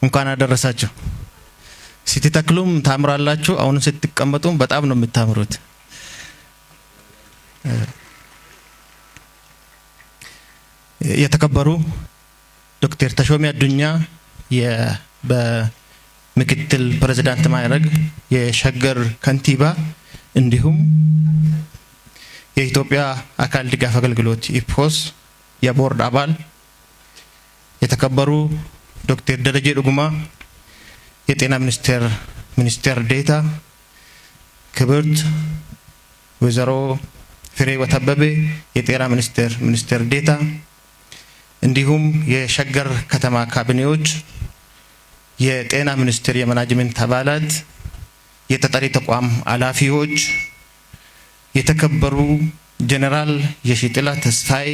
እንኳን አደረሳችሁ። ስትተክሉም ታምራላችሁ፣ አሁን ስትቀመጡም በጣም ነው የምታምሩት። የተከበሩ ዶክተር ተሾሜ አዱኛ በምክትል ፕሬዝዳንት ማዕረግ የሸገር ከንቲባ እንዲሁም የኢትዮጵያ አካል ድጋፍ አገልግሎት ኢፖስ የቦርድ አባል የተከበሩ ዶክተር ደረጀ ዱጉማ የጤና ሚኒስቴር ዴታ ክብርት ወይዘሮ ፍሬህይወት አበበ የጤና ሚኒስቴር ዴታ እንዲሁም የሸገር ከተማ ካቢኔዎች የጤና ሚኒስቴር የማናጅመንት አባላት የተጠሪ ተቋም ኃላፊዎች የተከበሩ ጀነራል የሺጥላ ተስፋዬ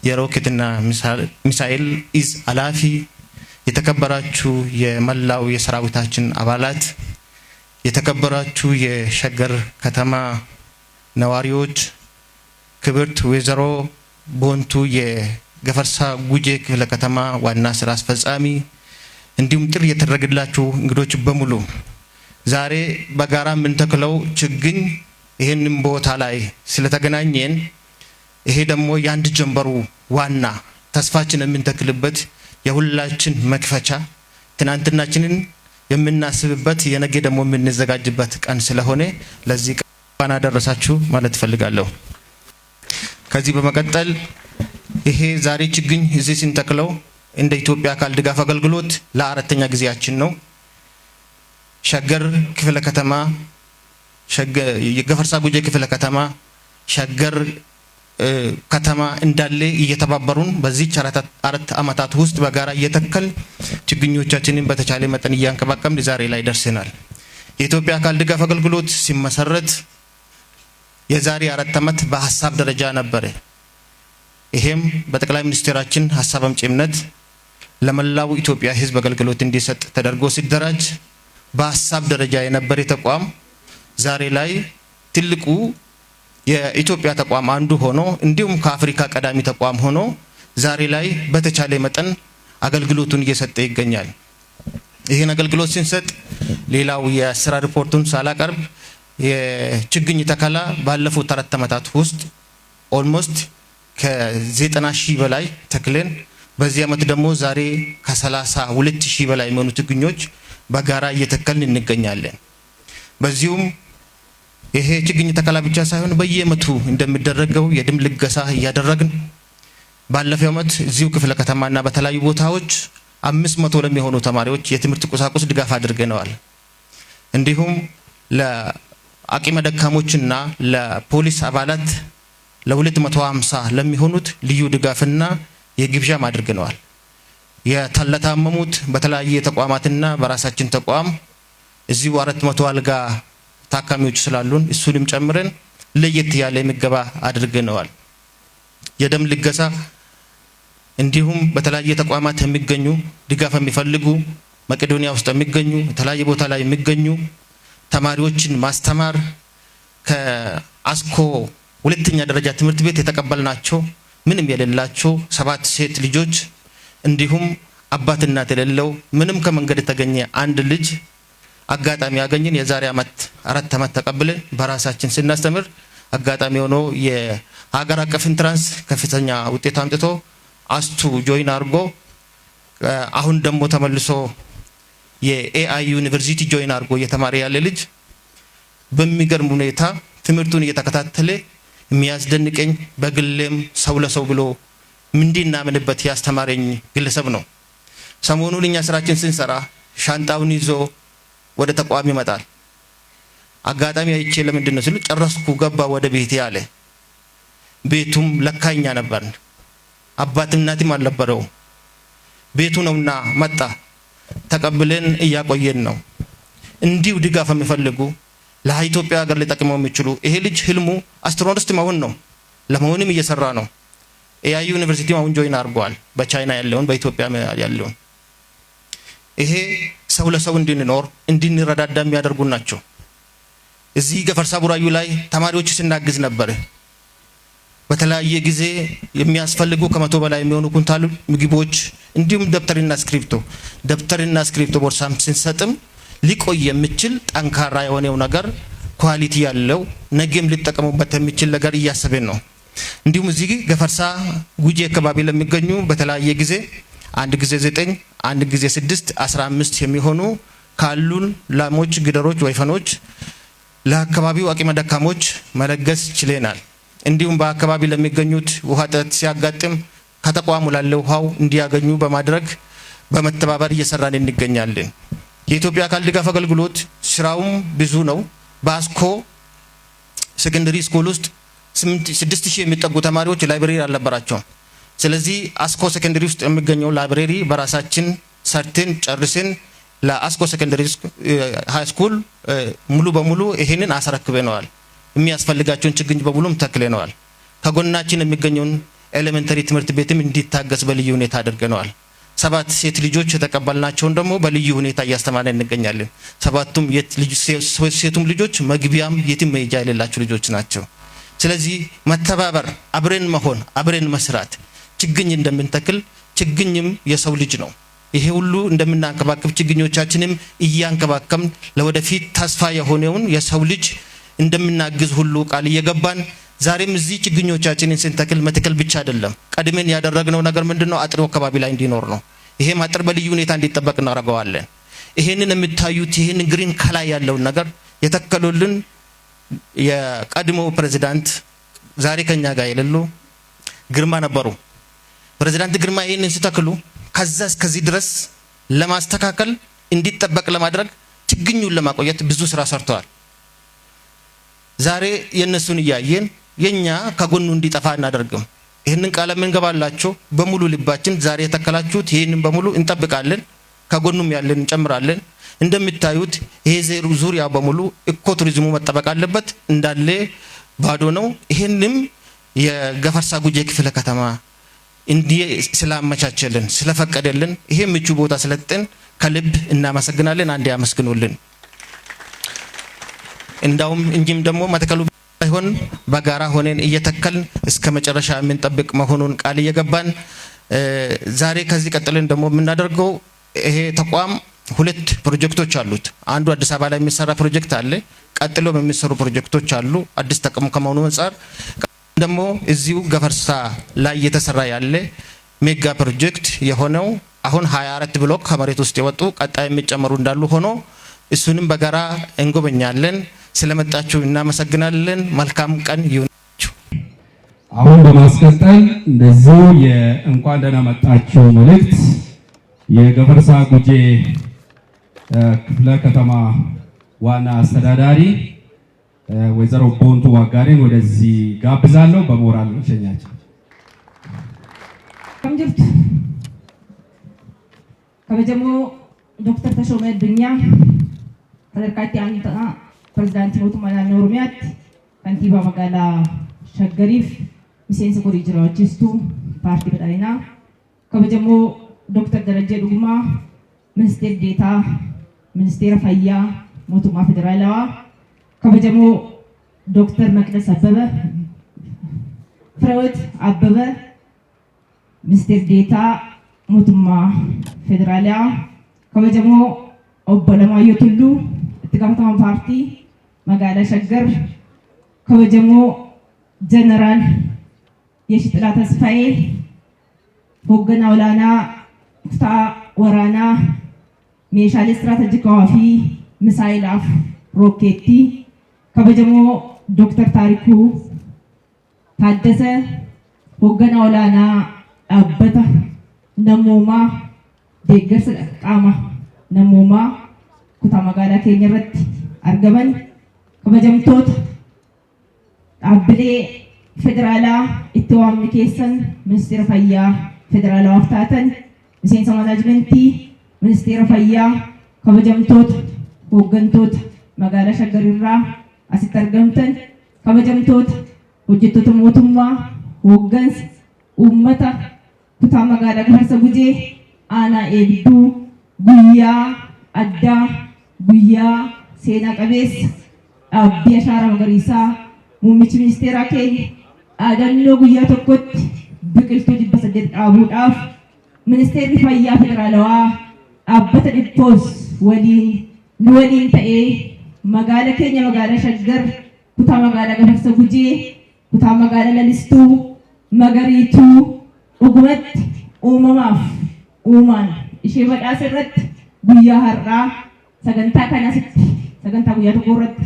የሮኬትና ሚሳኤል ኢዝ ኃላፊ የተከበራችሁ የመላው የሰራዊታችን አባላት የተከበራችሁ የሸገር ከተማ ነዋሪዎች ክብርት ወይዘሮ ቦንቱ የገፈርሳ ጉጄ ክፍለ ከተማ ዋና ስራ አስፈጻሚ እንዲሁም ጥሪ የተደረገላችሁ እንግዶች በሙሉ ዛሬ በጋራ የምንተክለው ችግኝ ይሄንን ቦታ ላይ ስለተገናኘን ይሄ ደግሞ ያንድ ጀንበሩ ዋና ተስፋችን የምንተክልበት የሁላችን መክፈቻ ትናንትናችንን የምናስብበት የነገ ደግሞ የምንዘጋጅበት ቀን ስለሆነ ለዚህ ቀን አደረሳችሁ ማለት ፈልጋለሁ። ከዚህ በመቀጠል ይሄ ዛሬ ችግኝ እዚህ ስንተክለው እንደ ኢትዮጵያ አካል ድጋፍ አገልግሎት ለአራተኛ ጊዜያችን ነው። ሸገር ክፍለ ከተማ የገፈርሳ ጉጄ ክፍለ ከተማ ሸገር ከተማ እንዳለ እየተባበሩን በዚህ አራት አመታት ውስጥ በጋራ እየተከል ችግኞቻችንን በተቻለ መጠን እያንከባከብን ዛሬ ላይ ደርሰናል። የኢትዮጵያ አካል ድጋፍ አገልግሎት ሲመሰረት የዛሬ 4 አመት በሐሳብ ደረጃ ነበር። ይሄም በጠቅላይ ሚኒስትራችን ሐሳብ አምጪነት ለመላው ኢትዮጵያ ህዝብ አገልግሎት እንዲሰጥ ተደርጎ ሲደራጅ በሐሳብ ደረጃ የነበረ ተቋም ዛሬ ላይ ትልቁ የኢትዮጵያ ተቋም አንዱ ሆኖ እንዲሁም ከአፍሪካ ቀዳሚ ተቋም ሆኖ ዛሬ ላይ በተቻለ መጠን አገልግሎቱን እየሰጠ ይገኛል። ይሄን አገልግሎት ሲንሰጥ ሌላው የስራ ሪፖርቱን ሳላቀርብ የችግኝ ተከላ ባለፉት 4 አመታት ውስጥ ኦልሞስት ከ90,000 በላይ ተክለን በዚህ አመት ደግሞ ዛሬ ከ32,000 በላይ የሚሆኑ ችግኞች በጋራ እየተከልን እንገኛለን። በዚሁም ይሄ ችግኝ ተከላ ብቻ ሳይሆን በየአመቱ እንደሚደረገው የደም ልገሳ እያደረግን ባለፈው አመት እዚሁ ክፍለ ከተማና በተለያዩ ቦታዎች 500 ለሚሆኑ ተማሪዎች የትምህርት ቁሳቁስ ድጋፍ አድርገናል። እንዲሁም ለአቅመ ደካሞችና ለፖሊስ አባላት ለ250 ለሚሆኑት ልዩ ድጋፍና የግብዣም አድርገናል። የተለታመሙት በተለያየ ተቋማትና በራሳችን ተቋም እዚሁ 400 አልጋ ታካሚዎች ስላሉን እሱንም ጨምረን ለየት ያለ ምገባ አድርገናል። የደም ልገሳ እንዲሁም በተለያየ ተቋማት የሚገኙ ድጋፍ የሚፈልጉ መቄዶንያ ውስጥ የሚገኙ የተለያየ ቦታ ላይ የሚገኙ ተማሪዎችን ማስተማር ከአስኮ ሁለተኛ ደረጃ ትምህርት ቤት የተቀበልናቸው ምንም የሌላቸው 7 ሴት ልጆች እንዲሁም አባት እናት የሌለው ምንም ከመንገድ የተገኘ አንድ ልጅ አጋጣሚ ያገኘን የዛሬ 4 አመት ተቀብለን በራሳችን ስናስተምር አጋጣሚ ሆኖ የሀገር አቀፍ ኢንትራንስ ከፍተኛ ውጤት አምጥቶ አስቱ ጆይን አድርጎ አሁን ደግሞ ተመልሶ የኤአይ ዩኒቨርሲቲ ጆይን አድርጎ እየተማረ ያለ ልጅ በሚገርም ሁኔታ ትምህርቱን እየተከታተለ የሚያስደንቀኝ በግሌም ሰው ለሰው ብሎ እንድናምንበት ያስተማረኝ ግለሰብ ነው። ሰሞኑን እኛ ስራችን ስንሰራ ሻንጣውን ይዞ ወደ ተቋም ይመጣል። አጋጣሚ አይቼ ለምንድነው ሲሉ ጨረስኩ ገባ ወደ ቤቴ አለ። ቤቱም ለካኛ ነበር፣ አባትም እናትም አልነበረው። ቤቱ ነውና መጣ። ተቀብለን እያቆየን ነው። እንዲሁ ድጋፍ የሚፈልጉ ለኢትዮጵያ ሀገር ሊጠቅመው የሚችሉ ይሄ ልጅ ህልሙ አስትሮኖሚስት መሆን ነው። ለመሆንም እየሰራ ነው። ኤአይ ዩኒቨርሲቲ አሁን ጆይን አድርጓል። በቻይና ያለውን በኢትዮጵያ ያለውን ይሄ ሰው ለሰው እንድንኖር እንድንረዳዳ የሚያደርጉ ናቸው። እዚህ ገፈርሳ ቡራዩ ላይ ተማሪዎች ስናግዝ ነበር። በተለያየ ጊዜ የሚያስፈልጉ ከ100 በላይ የሚሆኑ ኩንታል ምግቦች እንዲሁም ደብተርና እስክሪፕቶ ቦርሳም ስንሰጥም ሊቆይ የሚችል ጠንካራ የሆነው ነገር ኳሊቲ ያለው ነገም ሊጠቀሙበት የሚችል ነገር እያሰበን ነው። እንዲሁም እዚህ ገፈርሳ ጉጂ አካባቢ ለሚገኙ በተለያየ ጊዜ አንድ ጊዜ 9 አንድ ጊዜ 6 15 የሚሆኑ ካሉን ላሞች፣ ግደሮች፣ ወይፈኖች ለአካባቢው አቅመ ደካሞች መለገስ ችለናል። እንዲሁም በአካባቢ ለሚገኙት ውሃ እጥረት ሲያጋጥም ከተቋሙ ላለው ውሃው እንዲያገኙ በማድረግ በመተባበር እየሰራን እንገኛለን። የኢትዮጵያ አካል ድጋፍ አገልግሎት ስራውም ብዙ ነው። በአስኮ ሴኮንደሪ ስኩል ውስጥ 6000 የሚጠጉ ተማሪዎች ላይብረሪ አልነበራቸውም። ስለዚህ አስኮ ሴኮንደሪ ውስጥ የሚገኘው ላይብረሪ በራሳችን ሰርተን ጨርሰን ለአስኮ ሴኮንደሪ ሃይ ስኩል ሙሉ በሙሉ ይሄንን አስረክበነዋል። የሚያስፈልጋቸውን ችግኝ በሙሉም ተክለነዋል። ከጎናችን የሚገኘውን ኤሌመንተሪ ትምህርት ቤትም እንዲታገስ በልዩ ሁኔታ አድርገነዋል። 7 ሴት ልጆች የተቀበልናቸውን ደግሞ በልዩ ሁኔታ እያስተማረን እንገኛለን። 7ቱም ሴቱም ልጆች መግቢያም የትም መሄጃ የሌላቸው ልጆች ናቸው። ስለዚህ መተባበር፣ አብረን መሆን፣ አብረን መስራት ችግኝ እንደምንተክል ችግኝም የሰው ልጅ ነው። ይሄ ሁሉ እንደምናንከባከብ ችግኞቻችንም እያንከባከብን ለወደፊት ተስፋ የሆነውን የሰው ልጅ እንደምናግዝ ሁሉ ቃል እየገባን ዛሬም እዚህ ችግኞቻችንን ስንተክል መትከል ብቻ አይደለም። ቀድመን ያደረግነው ነገር ምንድነው? አጥሩ አካባቢ ላይ እንዲኖር ነው። ይሄም አጥር በልዩ ሁኔታ እንዲጠበቅ እናደርገዋለን። ይሄንን የምታዩት ይሄንን ግሪን ከላይ ያለውን ነገር የተከሉልን የቀድሞ ፕሬዝዳንት ዛሬ ከኛ ጋር የሌሉ ግርማ ነበሩ። ፕሬዝዳንት ግርማ ይሄንን ሲተክሉ ከዛ እስከዚህ ድረስ ለማስተካከል እንዲጠበቅ ለማድረግ ችግኙን ለማቆየት ብዙ ስራ ሰርተዋል። ዛሬ የነሱን እያየን የኛ ከጎኑ እንዲጠፋ እናደርግም። ይሄንን ቃል እንገባላችሁ በሙሉ ልባችን። ዛሬ የተከላችሁት ይሄንን በሙሉ እንጠብቃለን፣ ከጎኑም ያለን እንጨምራለን። እንደምታዩት ይሄ ዙሪያ በሙሉ ኢኮ ቱሪዝሙ መጠበቅ አለበት፣ እንዳለ ባዶ ነው። ይሄንም የገፈርሳ ጉጂ ክፍለ ከተማ እንዲህ ስላመቻቸልን ስለፈቀደልን ይሄ ምቹ ቦታ ስለጠን ከልብ እናመሰግናለን። አንዴ ያመስግኑልን። እንዳውም እንጂም ደግሞ መተከሉ ባይሆን በጋራ ሆነን እየተከልን እስከ መጨረሻ የምንጠብቅ መሆኑን ቃል እየገባን ዛሬ ከዚህ ቀጥለን ደግሞ የምናደርገው ይሄ ተቋም 2 ፕሮጀክቶች አሉት። አንዱ አዲስ አበባ ላይ የሚሰራ ፕሮጀክት አለ። ቀጥሎ የሚሰሩ ፕሮጀክቶች አሉ። አዲስ ተቋም ከመሆኑ አንፃር ደግሞ እዚሁ ገፈርሳ ላይ እየተሰራ ያለ ሜጋ ፕሮጀክት የሆነው አሁን 24 ብሎክ ከመሬት ውስጥ የወጡ ቀጣይ የሚጨመሩ እንዳሉ ሆኖ እሱንም በጋራ እንጎበኛለን። ስለመጣችሁ እናመሰግናለን። መልካም ቀን ይሁንላችሁ። አሁን በማስቀጠል እንደዚሁ የእንኳን ደህና መጣችሁ መልእክት የገፈርሳ ጉጂ ክፍለ ከተማ ዋና አስተዳዳሪ ወይዘሮ ቦንቱ ዋጋሪን ወደዚህ ጋብዛለሁ። በሞራል ሸኛቸው። ከምጅርት ከበጀሞ ዶክተር ተሾመ አዱኛ ተደርካቲ አንተ ፕሬዝዳንት ሞቱማ ናannoo ኦሮሚያት ከንቲባ መጋላ ሸገሪፍ ሚሴንስ ኮሪ ጅራዎችስቱ ፓርቲ በዳይና ከበጀሞ ዶክተር ደረጀ ዱጉማ ሚኒስቴር ዴታ ሚኒስቴር ፈያ ሞቱማ ፌደራላዋ ከበጀሞ ዶክተር መቅደስ አበበ ፍሬወት አበበ ሚኒስቴር ዴታ ሞቱማ ፌደራላዋ ከበጀሞ ኦቦለማዮ ቱሉ እትጋፋታማ ፓርቲ መጋላ ሸገር ከበጀሞ ጀነራል የሽጥላ ተስፋዬ ሆገና ወላና ኩታ ወራና ሜሻሌ ስትራቴጂካዋ ፊ ሚሳይላፍ ሮኬቲ ከበጀሞ ዶክተር ታሪኩ ታደሰ ሆገና ወላና አበታ ነሞማ deeggarsa qaama namoomaa kutaa magaalaa keenya irratti argaman kabajamtoota dhaabbilee federaalaa itti waamni keessan ministeera fayyaa federaalawaaf taatan miseensa maanaajmentii ministeera fayyaa kabajamtoota hooggantoota magaalaa Shaggar irraa asitti argamtan kabajamtoota hojjettoota mootummaa hooggansa uummata kutaa magaalaa Gafarsa Gujee Ana Eebduu guyyaa addaa guyyaa seenaa qabeessa dhaabbii Ashaaraa Magariisaa muummichi ministeeraa keenya dhaadannoo guyyaa tokkotti biqiltuu 800 dhaabuudhaaf ministeerri fayyaa federaalawaa dhaabbata dhiphoos nu waliin ta'ee magaalaa keenya magaalaa Shaggar kutaa magaalaa Gafarsa Gujee kutaa magaalaa Lalistuu Magariituu dhugumatti uumamaaf uumaan ishee badhaasa irratti guyyaa har'aa sagantaa guyyaa tokko irratti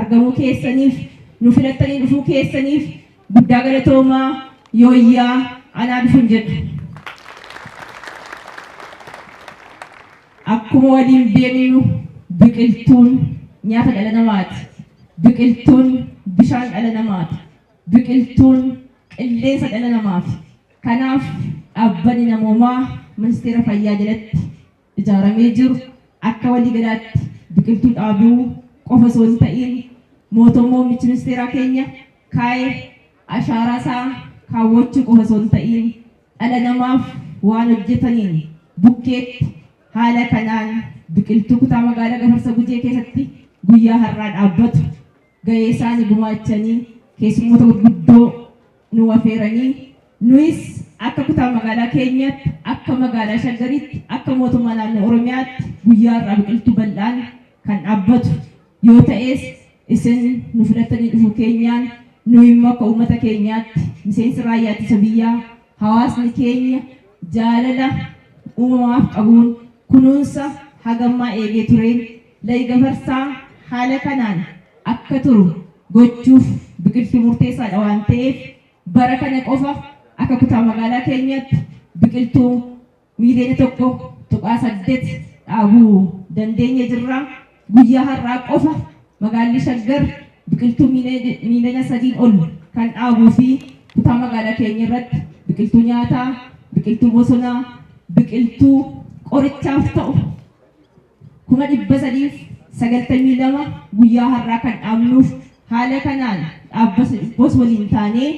argamuu keessaniif nu filattanii dhufuu keessaniif guddaa galatoomaa yooyyaa anaa dhufuun jedhu. Akkuma waliin beeknu biqiltuun nyaata dhala namaati. Biqiltuun bishaan dhala namaati. Biqiltuun qilleensa dhala namaati. Kanaaf dhaabbanni namoomaa ministeera fayyaa jalatti ijaaramee jiru akka waliigalaatti biqiltuu dhaabuu qofa osoo hin ta'in mootummichi ministeeraa keenya kaa'ee ashaaraa isaa kaawwachuu qofa osoo hin ta'in dhala namaaf waan hojjetaniin bukkeetti haala kanaan biqiltuu kutaa magaalaa Gafarsa Gujee keessatti guyyaa har'aa dhaabbatu gahee isaanii gumaachanii keessummoota gurguddoo nu affeeranii nuyis akka kutaa magaalaa keenyaatti akka magaalaa Shaggaritti akka mootummaa naannoo Oromiyaatti guyyaa har'aa biqiltuu bal'aan kan dhaabbatu yoo ta'es isin nu filattanii dhufuu keenyaan nu immoo akka uummata keenyaatti miseensi raayyaa ittisa biyyaa hawaasni keenya jaalala uumamaaf qabuun kunuunsa hagammaa eegee tureen layi Gafarsaa haala kanaan akka turu gochuuf biqiltuu murteessaadha waan ta'eef bara kana qofa akka kutaa magaalaa keenyaatti biqiltuu miiliyoona 1.8 dhaabuu dandeenya jirra. Guyyaa har'aa qofa magaalli Shaggar biqiltuu miiliyoona 3 ol kan dhaabuu fi kutaa magaalaa keenya irratti biqiltuu nyaataa, biqiltuu bosonaa, biqiltuu qorichaaf ta'u 392 guyyaa har'aa kan dhaabnuuf haala kanaan dhaabbata dhiphoos waliin taanee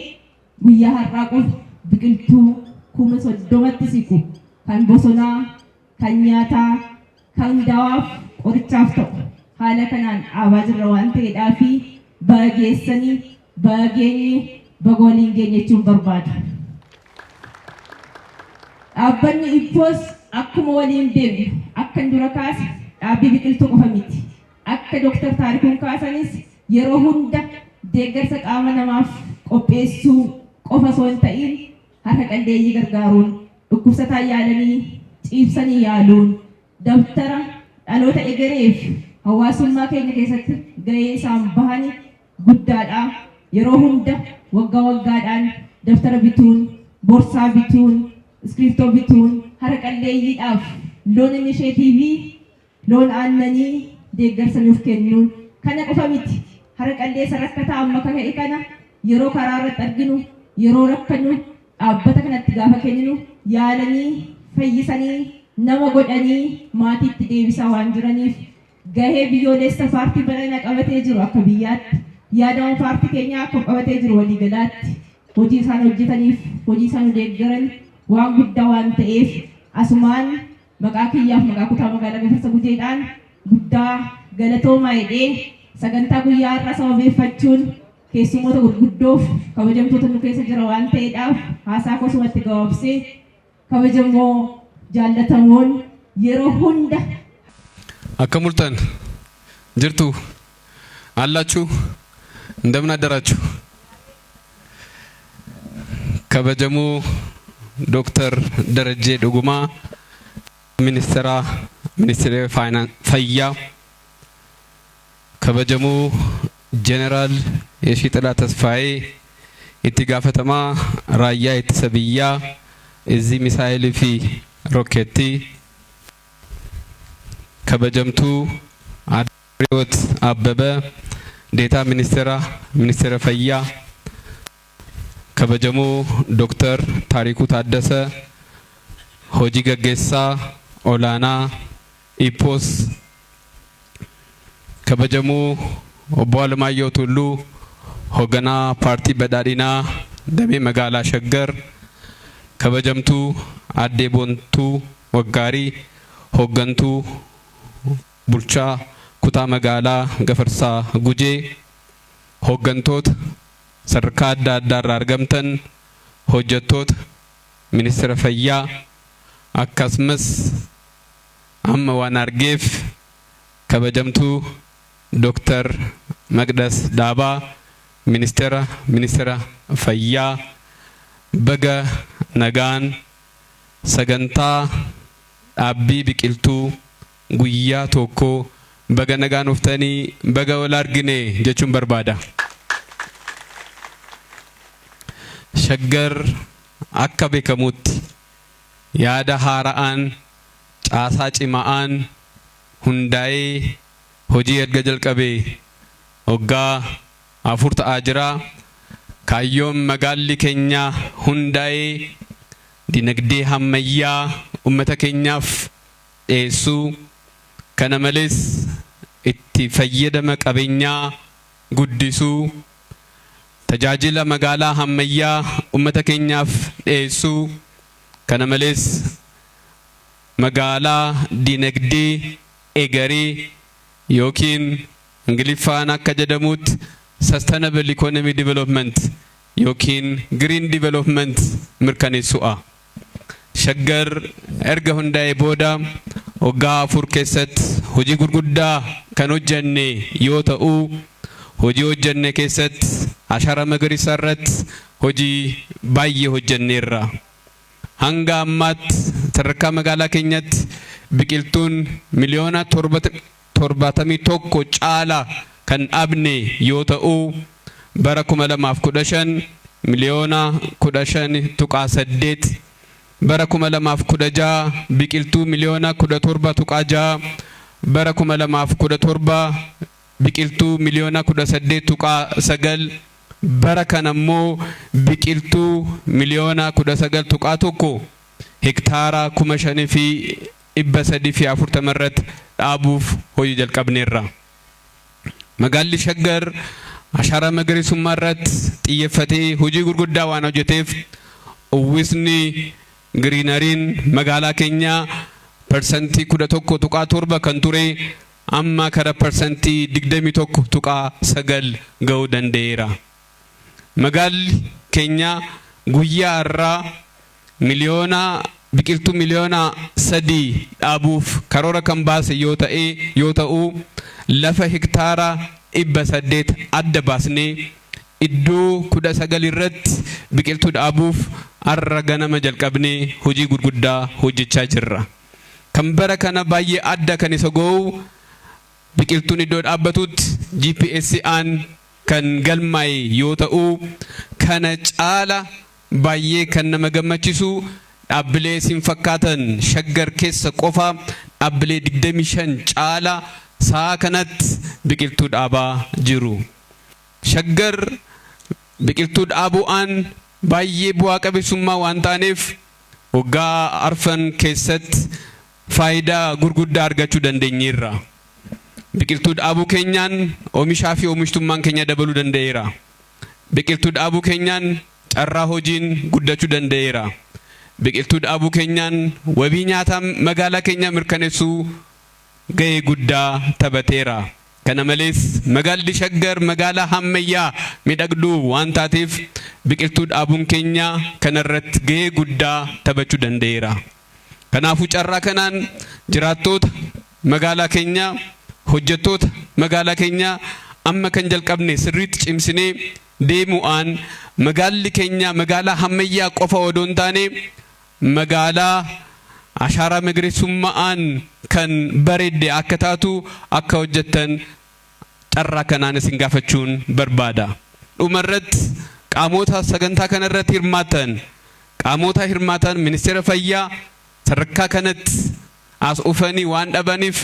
guyyaa har'aa qofa biqiltuu 30,000tti siqu kan bosonaa, kan nyaataa, kan dawaaf qorichaaf ta'u haala kanaan dhaabaa jirra waan ta'eedhaa fi bageessanii bageenye bagoliin geenye jechuun barbaada. Dhaabbanni dhiphoos akkuma waliin deemnu akka dura kaase dhaabbii biqiltuu qofa miti. Akka Dr. Taarikuun kaasanis yeroo hunda deeggarsa qaama namaaf qopheessuu qofa osoo hin ta'in harka qalleeyyii gargaaruun dhukkubsataa yaalanii ciibsanii yaaluun dabtara dhaloota egereef hawaasummaa keenya keessatti gahee isaan bahan guddaadha. Yeroo hunda waggaa waggaadhaan daftara bituun, boorsaa bituun, iskiriiptoo bituun harka qalleeyyiidhaaf loon inisheetii fi loon aannanii deeggarsa nuuf kennuun kana qofa miti. Harka qalleessa rakkataa amma ka'e kana yeroo karaa irratti arginu, yeroo rakkannu dhaabbata kanatti gaafa kenninu yaalanii fayyisanii nama godhanii maatiitti deebisaa waan jiraniif gahee biyyoolessa paartii bal'ina qabatee jiru akka biyyaatti yaadawwan paartii keenyaa akka qabatee jiru waliigalaatti hojii isaan hojjetaniif hojii isaan deeggaran waan guddaa waan ta'eef asumaan maqaa kiyyaaf maqaa kutaa magaalaa Gafarsa Gujeedhaan guddaa galatoomaa jedhee sagantaa guyyaa har'aa sababeeffachuun keessummoota gurguddoof kabajamtoota nu keessa jira waan ta'eedhaaf haasaa kosumatti gabaabsee kabajamoo jaallatamoon yeroo hunda akka mul'atan jirtu አላችሁ እንደምን አደራችሁ ከበጀሙ ዶክተር ደረጀ ዱጉማ ሚኒስትር ፋይናንስ ፈያ ከበጀሙ ጀነራል የሺጥላ ተስፋዬ ኢትጋፈተማ ራያ ኢትሰብያ እዚ ሚሳኤል ፊ ሮኬቲ ከበጀምቱ አድሪዮት አበበ ዴታ ሚኒስትር ፈያ ከበጀሙ ዶክተር ታሪኩ ታደሰ ሆጂ ገጌሳ ኦላና ኢፖስ ከበጀሙ ኦቦ አለማየሁ ቱሉ ሆገና ፓርቲ በዳዲና ደሜ መጋላ ሸገር ከበጀምቱ አዴ ቦንቱ ወጋሪ ሆገንቱ ቡልቻ ኩታ መጋላ ገፈርሳ ጉጄ ሆገንቶት ሰርካ ዳዳር አርገምተን ሆጀቶት ሚኒስትር ፈያ akkasumas amma waan argeef kabajamtuu Dr. Maqdas Daabaa ministeera fayyaa baga nagaan sagantaa dhaabbii biqiltuu guyyaa tokko baga nagaan uftanii baga wal argine jechuun barbaada. Shaggar akka beekamutti yaada haara'aan caasaa cimaa'aan hundaa'ee hojii erga jalqabee waggaa 4 ta'aa jira. Kaayyoon magaalli keenya hundaa'ee dinagdee ammayyaa uummata keenyaaf dhiyeessuu kana malees itti fayyadama qabeenyaa guddisuu tajaajila magaalaa ammayyaa uummata keenyaaf dhiyeessuu kana malees magaalaa dinagdee egeree yookiin ingiliffaan akka jedhamutti sustainable economy development yookiin green development mirkaneessuudha. Shaggar erga hundaa'ee booda waggaa 4 keessatti hojii gurguddaa kan hojjenne yoo ta'u hojii hojjenne keessatti ashara magariisa irratti hojii baay'ee hojjenneerra. Hanga ammaatti sadarkaa magaalaa keenyatti biqiltuun miliyoona 71 caalaa kan dhaabne yoo ta'u bara 2015 miliyoona 15.8 bara 2016 biqiltuu miliyoona 17.6 bara 2017 biqiltuu miliyoona 18.9 bara kanammoo biqiltuu miliyoona 19.1 hektaara 5,340 irratti dhaabuuf hojii jalqabneerra. Magaalli Shaggar ashara magariisummaa irratti xiyyeeffatee hojii gurguddaa waan hojjeteef uwwisni giriinariin magaalaa keenyaa parsantii 11.7 kan ture amma kara parsantii 21.9 ga'uu danda'eera. Magaalli keenya guyyaa irraa biqiltuu miliyoona 3 dhaabuuf karoora kan baase yoo ta'u lafa hektaara 800 adda baasnee iddoo 19 irratti biqiltuu dhaabuuf arra ganama jalqabnee hojii gurguddaa hojjechaa jirra. Kan bara kana baay'ee adda kan isa ga'u biqiltuun iddoo dhaabbatutti GPS'aan kan galmaa'e yoo ta'u kana caala baay'ee kan nama gammachiisu dhaabbilee siin fakkaatan Shaggar keessa qofa dhaabbilee 25 caala saa kanatti biqiltuu dhaabaa jiru. Shaggar biqiltuu dhaabuudhaan baay'ee bu'aa qabeessummaa waan taaneef waggaa arfan keessatti faayidaa gurguddaa argachuu dandeenyeerra. Biqiltuu dhaabuu keenyaan oomishaa fi oomishtummaan keenya dabaluu danda'eera. Biqiltuu dhaabuu keenyaan carraa hojiin guddachuu danda'eera. Biqiltuu dhaabuu keenyaan wabii nyaataa magaalaa keenya mirkaneessuu ga'ee guddaa taphateera. Kana malees magaalli Shaggar magaalaa ammayyaa miidhagduu waan taateef biqiltuu dhaabuun keenya kanarratti ga'ee guddaa taphachuu danda'eera. Kanaafuu carraa kanaan jiraattoota magaalaa keenyaa hojjettoota magaalaa keenyaa amma kan jalqabne sirriitti cimsinee deemuudhaan magaalli keenya magaalaa ammayyaa qofa odoo hin taane magaalaa ashara magariisummaan kan bareedde akka taatu akka hojjettan carraa kanaan isin gaafachuun barbaada. Dhumarratti qaamota sagantaa kanarratti hirmaatan ministeera fayyaa sadarkaa kanatti as dhufanii waan dhabaniif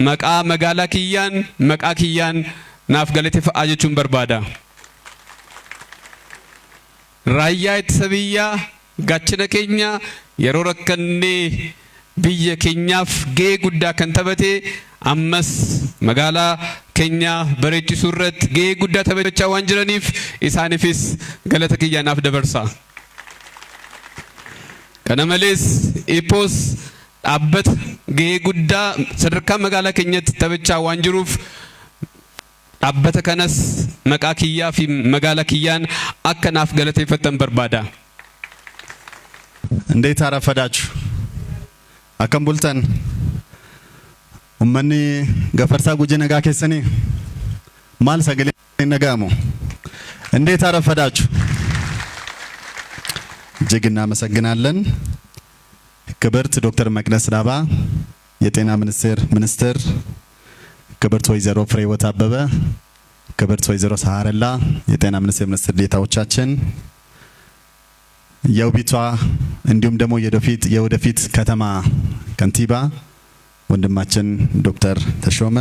maqaa magaalaa kiyyaan naaf galateeffadhaa jechuun barbaada. Raayyaa ittisa biyyaa gaachana keenya yeroo rakkannee biyya keenyaaf ga'ee guddaa kan taphate ammas magaalaa keenya bareechisuu irratti ga'ee guddaa taphachaa waan jiraniif isaaniifis galata kiyya naaf dabarsa. Kana malees IPOS dhaabbata ga'ee guddaa sadarkaa magaalaa keenyatti taphachaa waan jiruuf dhaabbata kanas maqaa kiyyaa fi magaalaa kiyyaan akka naaf galateeffattan barbaada. እንዴት አረፈዳችሁ? akkam bultan ummanni gafarsaa gujee nagaa keessanii maal sagalee nagaamu እንዴት አረፈዳችሁ እጅግ እናመሰግናለን ክብርት ዶክተር መቅደስ ዳባ የጤና ሚኒስትር ክብርት ወይዘሮ ፍሬህይወት አበበ ክብርት ወይዘሮ ሰሃረላ የጤና ሚኒስትር ዴታዎቻችን የውቢቷ እንዲሁም ደግሞ የወደፊት ከተማ ከንቲባ ወንድማችን ዶክተር ተሾመ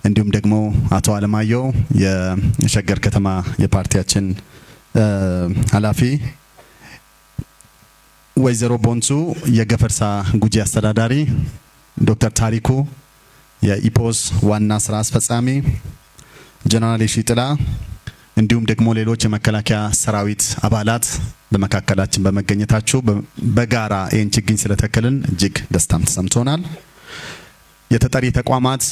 እንዲሁም ደግሞ አቶ አለማየሁ የሸገር ከተማ የፓርቲያችን ኃላፊ ወይዘሮ ቦንሱ የገፈርሳ ጉጂ አስተዳዳሪ ዶክተር ታሪኩ የኢፖስ ዋና ስራ አስፈጻሚ ጀነራል ሺጥላ እንዲሁም ደግሞ ሌሎች የመከላከያ ሰራዊት አባላት በመካከላችን በመገኘታችሁ በጋራ ይህን ችግኝ ስለተከልን እጅግ ደስታም ተሰምቶናል። የተጠሪ ተቋማት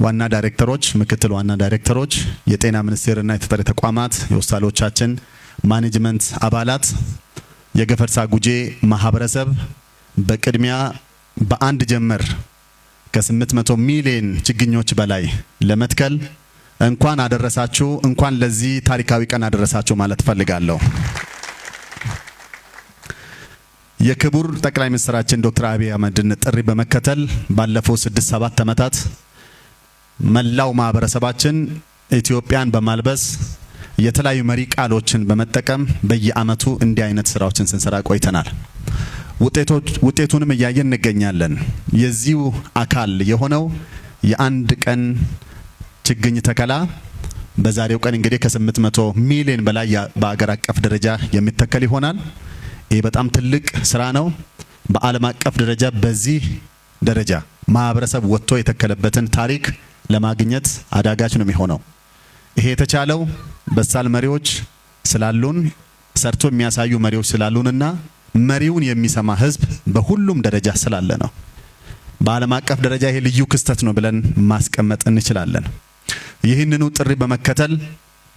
ዋና ዳይሬክተሮች፣ ምክትል ዋና ዳይሬክተሮች፣ የጤና ሚኒስቴርና የተጠሪ ተቋማት የሆስፒታሎቻችን ማኔጅመንት አባላት፣ የገፈርሳ ጉጄ ማህበረሰብ በቅድሚያ በአንድ ጀመር ከ800 ሚሊዮን ችግኞች በላይ ለመትከል እንኳን አደረሳችሁ፣ እንኳን ለዚህ ታሪካዊ ቀን አደረሳችሁ ማለት ፈልጋለሁ። የክቡር ጠቅላይ ሚኒስትራችን ዶክተር አብይ አህመድን ጥሪ በመከተል ባለፈው 6-7 ዓመታት መላው ማህበረሰባችን ኢትዮጵያን በማልበስ የተለያዩ መሪ ቃሎችን በመጠቀም በየአመቱ እንዲህ አይነት ስራዎችን ስንሰራ ቆይተናል። ውጤቱንም እያየን እንገኛለን። የዚሁ አካል የሆነው የአንድ ቀን ችግኝ ተከላ በዛሬው ቀን እንግዲህ ከ800 ሚሊዮን በላይ በአገር አቀፍ ደረጃ የሚተከል ይሆናል። ይህ በጣም ትልቅ ስራ ነው። በዓለም አቀፍ ደረጃ በዚህ ደረጃ ማህበረሰብ ወጥቶ የተከለበትን ታሪክ ለማግኘት አዳጋች ነው የሚሆነው። ይሄ የተቻለው በሳል መሪዎች ስላሉን፣ ሰርቶ የሚያሳዩ መሪዎች ስላሉንና መሪውን የሚሰማ ህዝብ በሁሉም ደረጃ ስላለ ነው። በዓለም አቀፍ ደረጃ ይሄ ልዩ ክስተት ነው ብለን ማስቀመጥ እንችላለን። ይህንኑ ጥሪ በመከተል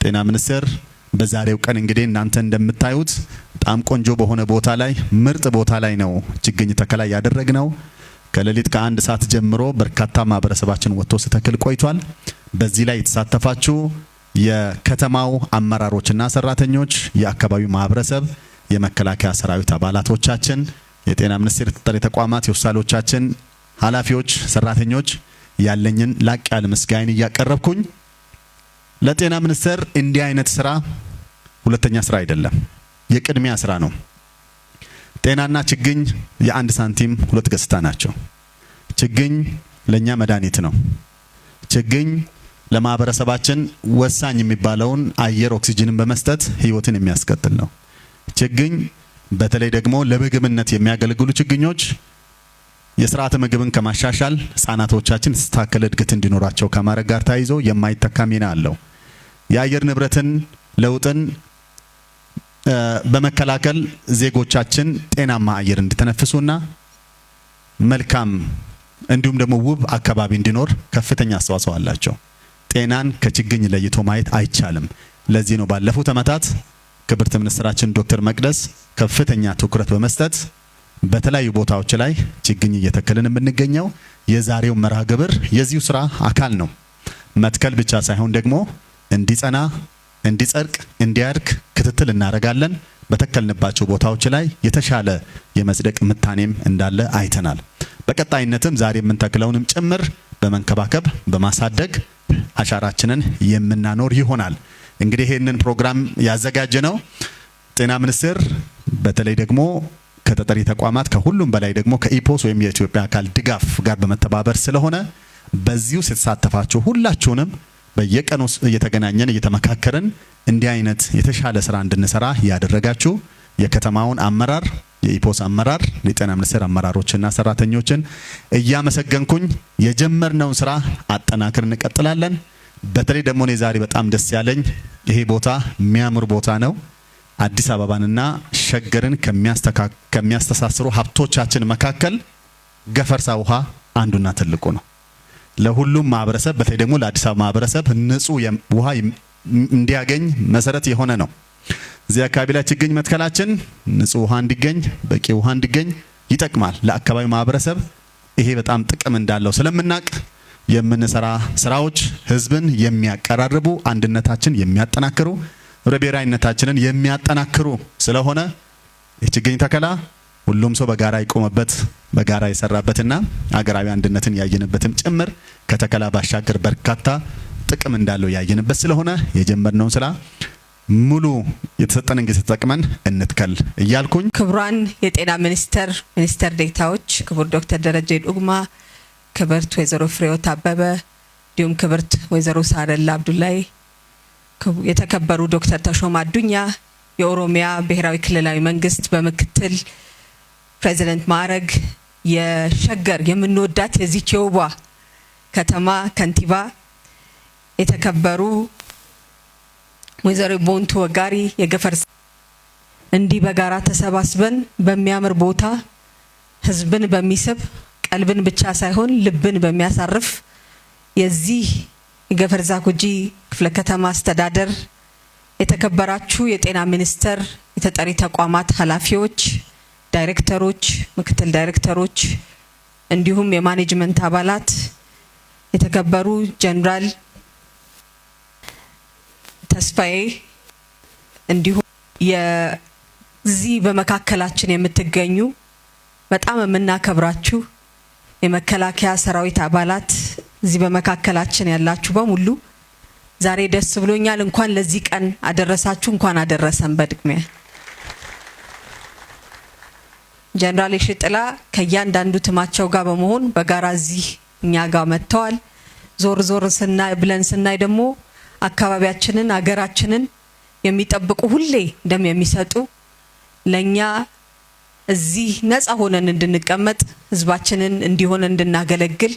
ጤና ሚኒስቴር በዛሬው ቀን እንግዲህ እናንተ እንደምታዩት በጣም ቆንጆ በሆነ ቦታ ላይ ምርጥ ቦታ ላይ ነው ችግኝ ተከላ ያደረግነው። ከሌሊት ከ1 ሰዓት ጀምሮ በርካታ ማህበረሰባችን ወጥቶ ሲተክል ቆይቷል። በዚህ ላይ የተሳተፋችሁ የከተማው አመራሮችና ሰራተኞች፣ የአካባቢው ማህበረሰብ፣ የመከላከያ ሰራዊት አባላቶቻችን፣ የጤና ሚኒስቴር ተጠሪ ተቋማት የሆስፒታሎቻችን ኃላፊዎች፣ ሰራተኞች ያለኝን ላቅ ያለ ምስጋና እያቀረብኩኝ ለጤና ሚኒስቴር እንዲህ አይነት ስራ ሁለተኛ ስራ አይደለም፣ የቅድሚያ ስራ ነው። ጤናና ችግኝ የአንድ ሳንቲም ሁለት ገጽታ ናቸው። ችግኝ ለኛ መድኃኒት ነው። ችግኝ ለማህበረሰባችን ወሳኝ የሚባለውን አየር ኦክሲጅንን በመስጠት ህይወትን የሚያስቀጥል ነው። ችግኝ በተለይ ደግሞ ለምግብነት የሚያገለግሉ ችግኞች የስርዓተ ምግብን ከማሻሻል ህፃናቶቻችን የተስተካከለ እድገት እንዲኖራቸው ከማድረግ ጋር ተያይዞ የማይተካ ሚና አለው። የአየር ንብረትን ለውጥን በመከላከል ዜጎቻችን ጤናማ አየር እንዲተነፍሱና መልካም እንዲሁም ደግሞ ውብ አካባቢ እንዲኖር ከፍተኛ አስተዋጽኦ አላቸው። ጤናን ከችግኝ ለይቶ ማየት አይቻልም። ለዚህ ነው ባለፉት ዓመታት ክብርት ሚኒስትራችን ዶክተር መቅደስ ከፍተኛ ትኩረት በመስጠት በተለያዩ ቦታዎች ላይ ችግኝ እየተከልን የምንገኘው። የዛሬው መርሃ ግብር የዚሁ ስራ አካል ነው። መትከል ብቻ ሳይሆን ደግሞ እንዲጸና፣ እንዲጸድቅ፣ እንዲያድግ ክትትል እናደርጋለን። በተከልንባቸው ቦታዎች ላይ የተሻለ የመጽደቅ ምታኔም እንዳለ አይተናል። በቀጣይነትም ዛሬ የምንተክለውንም ጭምር በመንከባከብ በማሳደግ አሻራችንን የምናኖር ይሆናል። እንግዲህ ይሄንን ፕሮግራም ያዘጋጀነው ጤና ሚኒስቴር በተለይ ደግሞ ከተጠሪ ተቋማት ከሁሉም በላይ ደግሞ ከኢፖስ ወይም የኢትዮጵያ አካል ድጋፍ ጋር በመተባበር ስለሆነ በዚሁ የተሳተፋችሁ ሁላችሁንም በየቀኑ እየተገናኘን እየተመካከርን እንዲህ አይነት የተሻለ ስራ እንድንሰራ ያደረጋችሁ የከተማውን አመራር፣ የኢፖስ አመራር፣ የጤና ሚኒስቴር አመራሮችና ሰራተኞችን እያመሰገንኩኝ የጀመርነውን ስራ አጠናክረን እንቀጥላለን። በተለይ ደግሞ እኔ ዛሬ በጣም ደስ ያለኝ ይሄ ቦታ የሚያምር ቦታ ነው። አዲስ አበባንና ሸገርን ከሚያስተሳስሩ ሀብቶቻችን መካከል ገፈርሳ ውሃ አንዱና ትልቁ ነው። ለሁሉም ማህበረሰብ በተለይ ደግሞ ለአዲስ አበባ ማህበረሰብ ንጹህ ውሃ እንዲያገኝ መሰረት የሆነ ነው። እዚህ አካባቢ ላይ ችግኝ መትከላችን ንጹህ ውሃ እንዲገኝ፣ በቂ ውሃ እንዲገኝ ይጠቅማል ለአካባቢው ማህበረሰብ ይሄ በጣም ጥቅም እንዳለው ስለምናቅ የምንሰራ ስራዎች ህዝብን የሚያቀራርቡ አንድነታችን የሚያጠናክሩ ብሔራዊነታችንን የሚያጠናክሩ ስለሆነ የችግኝ ተከላ ሁሉም ሰው በጋራ ይቆመበት በጋራ የሰራበትና አገራዊ አንድነትን ያየንበትም ጭምር ከተከላ ባሻገር በርካታ ጥቅም እንዳለው ያየንበት ስለሆነ የጀመርነው ስራ ሙሉ የተሰጠንን ጊዜ ተጠቅመን እንትከል እያልኩኝ ክቡራን የጤና ሚኒስተር ዴታዎች ክቡር ዶክተር ደረጀ ዱጉማ ክብርት ወይዘሮ ፍሬህይወት አበበ እንዲሁም ክብርት ወይዘሮ ሳረላ አብዱላይ የተከበሩ ዶክተር ተሾማ አዱኛ የኦሮሚያ ብሔራዊ ክልላዊ መንግስት በምክትል ፕሬዝዳንት ማዕረግ የሸገር የምንወዳት የዚች የውቧ ከተማ ከንቲባ የተከበሩ ወይዘሮ ቦንቱ ወጋሪ የገፈርሳ እንዲህ በጋራ ተሰባስበን በሚያምር ቦታ ህዝብን በሚስብ ቀልብን ብቻ ሳይሆን ልብን በሚያሳርፍ የዚህ የገፈርሳ ጉጂ ክፍለ ከተማ አስተዳደር የተከበራችሁ የጤና ሚኒስቴር የተጠሪ ተቋማት ኃላፊዎች ዳይሬክተሮች ምክትል ዳይሬክተሮች እንዲሁም የማኔጅመንት አባላት የተከበሩ ጀነራል ተስፋዬ እንዲሁም የዚህ በመካከላችን የምትገኙ በጣም የምናከብራችሁ የመከላከያ ሰራዊት አባላት እዚህ በመካከላችን ያላችሁ በሙሉ ዛሬ ደስ ብሎኛል እንኳን ለዚህ ቀን አደረሳችሁ እንኳን አደረሰን በድግሚያ ጀነራል ሽጥላ ከያንዳንዱ ትማቸው ጋር በመሆን በጋራ እዚህ እኛ ጋር መጥተዋል ዞር ብለን ስናይ ደግሞ አካባቢያችንን አገራችንን የሚጠብቁ ሁሌ ደም የሚሰጡ ለኛ እዚህ ነፃ ሆነን እንድንቀመጥ ህዝባችንን እንዲሆን እንድናገለግል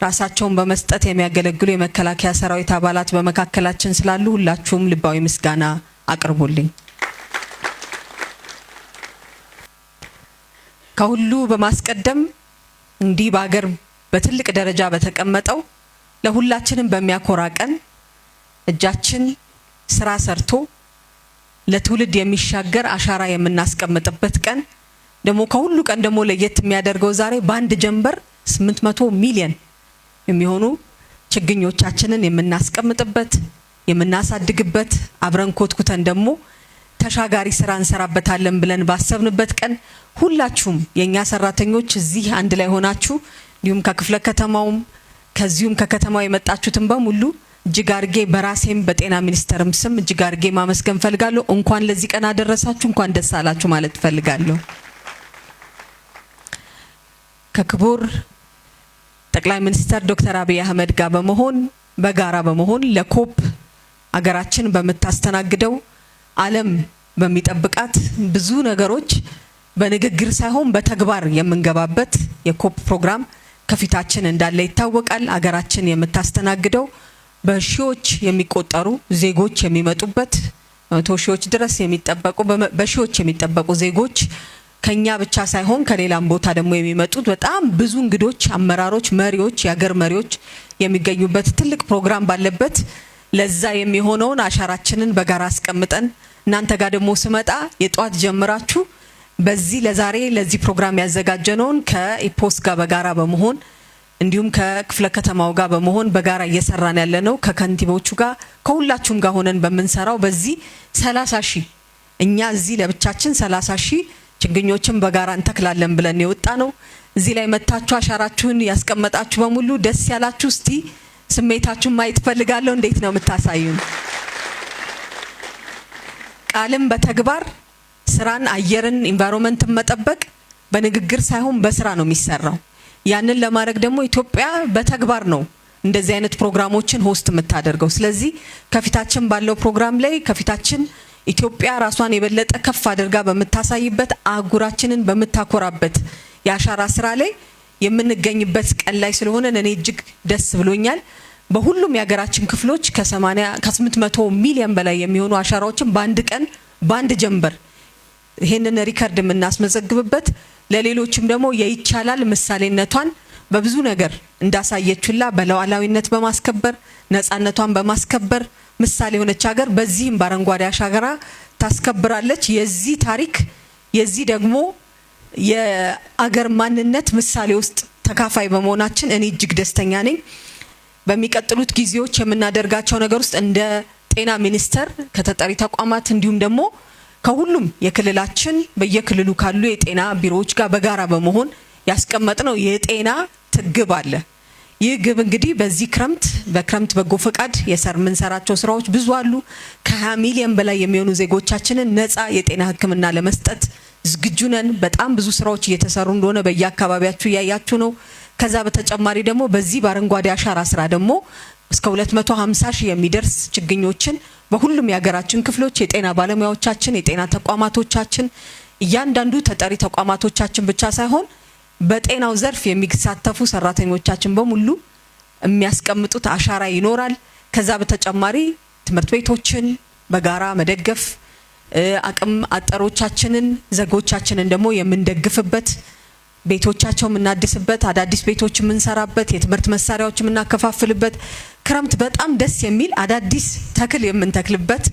ራሳቸውን በመስጠት የሚያገለግሉ የመከላከያ ሰራዊት አባላት በመካከላችን ስላሉ ሁላችሁም ልባዊ ምስጋና አቅርቡልኝ ከሁሉ በማስቀደም እንዲህ ባገር በትልቅ ደረጃ በተቀመጠው ለሁላችንም በሚያኮራ ቀን እጃችን ስራ ሰርቶ ለትውልድ የሚሻገር አሻራ የምናስቀምጥበት ቀን ደሞ ከሁሉ ቀን ደሞ ለየት የሚያደርገው ዛሬ ባንድ ጀንበር 800 ሚሊዮን የሚሆኑ ችግኞቻችንን የምናስቀምጥበት የምናሳድግበት አብረን ኮትኩተን ደሞ ተሻጋሪ ስራ እንሰራበታለን ብለን ባሰብንበት ቀን ሁላችሁም የኛ ሰራተኞች እዚህ አንድ ላይ ሆናችሁ እንዲሁም ከክፍለ ከተማውም ከዚሁም ከከተማው የመጣችሁትን በሙሉ እጅጋርጌ በራሴም በጤና ሚኒስቴርም ስም እጅጋርጌ ማመስገን ፈልጋለሁ እንኳን ለዚህ ቀን አደረሳችሁ እንኳን ደስ አላችሁ ማለት ፈልጋለሁ ከክቡር ጠቅላይ ሚኒስትር ዶክተር አብይ አህመድ ጋር በመሆን በጋራ በመሆን ለኮፕ አገራችን በመታስተናግደው ዓለም በሚጠብቃት ብዙ ነገሮች በንግግር ሳይሆን በተግባር የምንገባበት የኮፕ ፕሮግራም ከፊታችን እንዳለ ይታወቃል አገራችን የምታስተናግደው በሺዎች የሚቆጠሩ ዜጎች የሚመጡበት መቶ ሺዎች ድረስ የሚጠበቁ በሺዎች የሚጠበቁ ዜጎች ከኛ ብቻ ሳይሆን ከሌላም ቦታ ደግሞ የሚመጡት በጣም ብዙ እንግዶች አመራሮች መሪዎች ያገር መሪዎች የሚገኙበት ትልቅ ፕሮግራም ባለበት ለዛ የሚሆነውን አሻራችንን በጋራ አስቀምጠን እናንተ ጋር ደግሞ ስመጣ የጧት ጀምራችሁ በዚህ ለዛሬ ለዚህ ፕሮግራም ያዘጋጀነውን ከኢፖስ ጋር በጋራ በመሆን እንዲሁም ከክፍለ ከተማው ጋር በመሆን በጋራ እየሰራን ያለነው ከከንቲቦቹ ጋር ከሁላችሁም ጋር ሆነን በመንሰራው በዚህ 30,000 እኛ እዚህ ለብቻችን 30,000 ችግኞችን በጋራ እንተክላለን ብለን የወጣ ነው እዚህ ላይ መታችሁ አሻራችሁን ያስቀመጣችሁ በሙሉ ደስ ያላችሁ እስቲ ስሜታችሁን ማየት ፈልጋለሁ እንዴት ነው የምታሳዩን ቃልም በተግባር ስራን አየርን ኢንቫይሮንመንትን መጠበቅ በንግግር ሳይሆን በስራ ነው የሚሰራው ያንን ለማድረግ ደግሞ ኢትዮጵያ በተግባር ነው እንደዚህ አይነት ፕሮግራሞችን ሆስት የምታደርገው ስለዚህ ከፊታችን ባለው ፕሮግራም ላይ ከፊታችን ኢትዮጵያ ራሷን የበለጠ ከፍ አድርጋ በመታሳይበት አጉራችንን በመታኮራበት ያሻራ ስራ ላይ የምንገኝበት ቀን ላይ ስለሆነ እኔ እጅግ ደስ ብሎኛል በሁሉም ያገራችን ክፍሎች ከ800 ሚሊዮን በላይ የሚሆኑ አሻራዎችን በአንድ ቀን በአንድ ጀንበር ይሄንን ሪከርድ የምናስመዘግብበት ለሌሎችም ደግሞ የይቻላል ምሳሌነቷን በብዙ ነገር እንዳሳየችላ በለዋላዊነት በማስከበር ነፃነቷን በማስከበር ምሳሌ ሆነች ሀገር በዚህም ባረንጓዴ አሻራ ታስከብራለች የዚህ ታሪክ የዚህ ደግሞ የአገር ማንነት ምሳሌ ውስጥ ተካፋይ በመሆናችን እኔ እጅግ ደስተኛ ነኝ። በሚቀጥሉት ጊዜዎች የምናደርጋቸው ነገር ውስጥ እንደ ጤና ሚኒስቴር ከተጠሪ ተቋማት እንዲሁም ደግሞ ከሁሉም የክልላችን በየክልሉ ካሉ የጤና ቢሮዎች ጋር በጋራ በመሆን ያስቀመጥነው የጤና ትግብ አለ። ይህ ግብ እንግዲህ በዚህ በክረምት በጎ ፈቃድ የምንሰራቸው ስራዎች ብዙ አሉ። ከ20 ሚሊዮን በላይ የሚሆኑ ዜጎቻችንን ነፃ የጤና ሕክምና ለመስጠት ዝግጁ ነን። በጣም ብዙ ስራዎች እየተሰሩ እንደሆነ በየአካባቢያችሁ ያያችሁ ነው። ከዛ በተጨማሪ ደግሞ በዚህ በአረንጓዴ አሻራ ስራ ደግሞ እስከ 250 ሺህ የሚደርስ ችግኞችን በሁሉም የሀገራችን ክፍሎች የጤና ባለሙያዎቻችን፣ የጤና ተቋማቶቻችን እያንዳንዱ ተጠሪ ተቋማቶቻችን ብቻ ሳይሆን በጤናው ዘርፍ የሚሳተፉ ሰራተኞቻችን በሙሉ የሚያስቀምጡት አሻራ ይኖራል። ከዛ በተጨማሪ ትምህርት ቤቶችን በጋራ መደገፍ አቅም አጠሮቻችንን ዜጎቻችንን ደግሞ የምንደግፍበት ቤቶቻቸው የምናድስበት አዳዲስ ቤቶች የምንሰራበት የትምህርት መሳሪያዎች የምናከፋፍልበት ክረምት በጣም ደስ የሚል አዳዲስ ተክል የምንተክልበት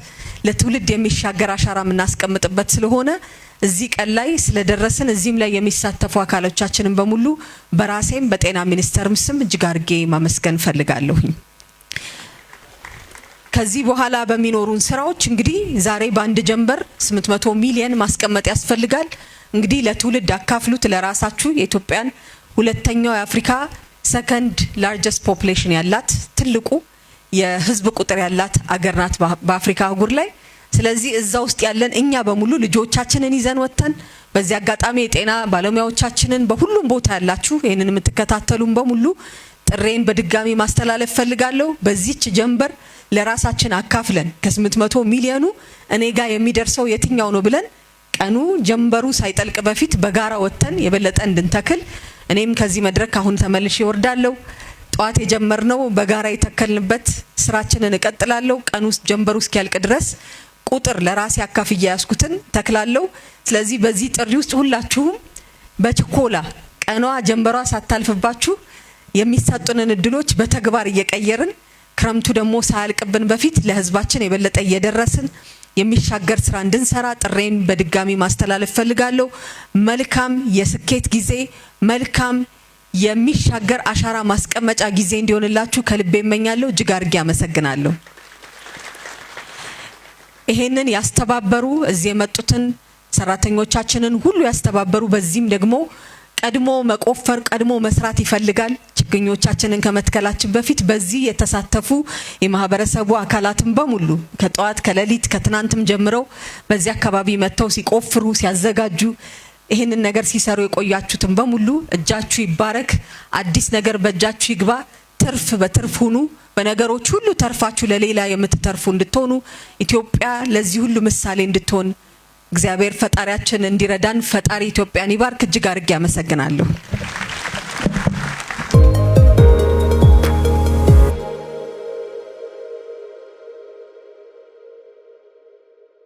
ለትውልድ የሚሻገር አሻራ የምናስቀምጥበት ስለሆነ እዚህ ቀን ላይ ስለደረስን እዚህም ላይ የሚሳተፉ አካሎቻችንን በሙሉ በራሴም በጤና ሚኒስቴርም ስም እጅግ አድርጌ ማመስገን ፈልጋለሁኝ። ከዚህ በኋላ በሚኖሩን ስራዎች እንግዲህ ዛሬ በአንድ ጀንበር 800 ሚሊዮን ማስቀመጥ ያስፈልጋል። እንግዲህ ለትውልድ አካፍሉት ለራሳችሁ። የኢትዮጵያን ሁለተኛው የአፍሪካ ሰከንድ ላርጀስት ፖፑሌሽን ያላት ትልቁ የህዝብ ቁጥር ያላት አገር ናት በአፍሪካ አህጉር ላይ። ስለዚህ እዛ ውስጥ ያለን እኛ በሙሉ ልጆቻችንን ይዘን ወተን በዚህ አጋጣሚ የጤና ባለሙያዎቻችንን በሁሉም ቦታ ያላችሁ ይሄንን የምትከታተሉን በሙሉ ጥሬን በድጋሚ ማስተላለፍ ፈልጋለሁ። በዚህች ጀንበር ለራሳችን አካፍለን ከ800 ሚሊዮኑ እኔ ጋር የሚደርሰው የትኛው ነው ብለን ቀኑ ጀንበሩ ሳይጠልቅ በፊት በጋራ ወተን የበለጠ እንድንተክል እኔም ከዚህ መድረክ አሁን ተመልሼ ወርዳለሁ። ጧት የጀመርነው በጋራ የተከልንበት ስራችንን እቀጥላለሁ። ቀኑ ጀንበሩ እስኪያልቅ ድረስ ቁጥር ለራሴ አካፍያ ያስኩትን ተክላለሁ። ስለዚህ በዚህ ጥሪ ውስጥ ሁላችሁም በችኮላ ቀኗ ጀንበሯ ሳታልፍባችሁ የሚሰጡንን እድሎች በተግባር እየቀየርን ክረምቱ ደግሞ ሳያልቅብን በፊት ለህዝባችን የበለጠ እየደረስን የሚሻገር ስራ እንድንሰራ ጥሬን በድጋሚ ማስተላለፍ ፈልጋለሁ። መልካም የስኬት ጊዜ፣ መልካም የሚሻገር አሻራ ማስቀመጫ ጊዜ እንዲሆንላችሁ ከልቤ እመኛለሁ። እጅግ አድርጌ አመሰግናለሁ። ይሄንን ያስተባበሩ እዚህ የመጡትን ሰራተኞቻችንን ሁሉ ያስተባበሩ በዚህም ደግሞ ቀድሞ መቆፈር ቀድሞ መስራት ይፈልጋል። ችግኞቻችንን ከመትከላችን በፊት በዚህ የተሳተፉ የማህበረሰቡ አካላትን በሙሉ ከጧት ከሌሊት ከትናንትም ጀምረው በዚህ አካባቢ መተው ሲቆፍሩ ሲያዘጋጁ ይሄንን ነገር ሲሰሩ የቆያችሁትን በሙሉ እጃችሁ ይባረክ። አዲስ ነገር በእጃችሁ ይግባ። ትርፍ በትርፍ ሁኑ። በነገሮች ሁሉ ተርፋችሁ ለሌላ የምትተርፉ እንድትሆኑ ኢትዮጵያ ለዚህ ሁሉ ምሳሌ እንድትሆን እግዚአብሔር ፈጣሪያችን እንዲረዳን ፈጣሪ ኢትዮጵያን ይባርክ። እጅግ አድርጌ አመሰግናለሁ።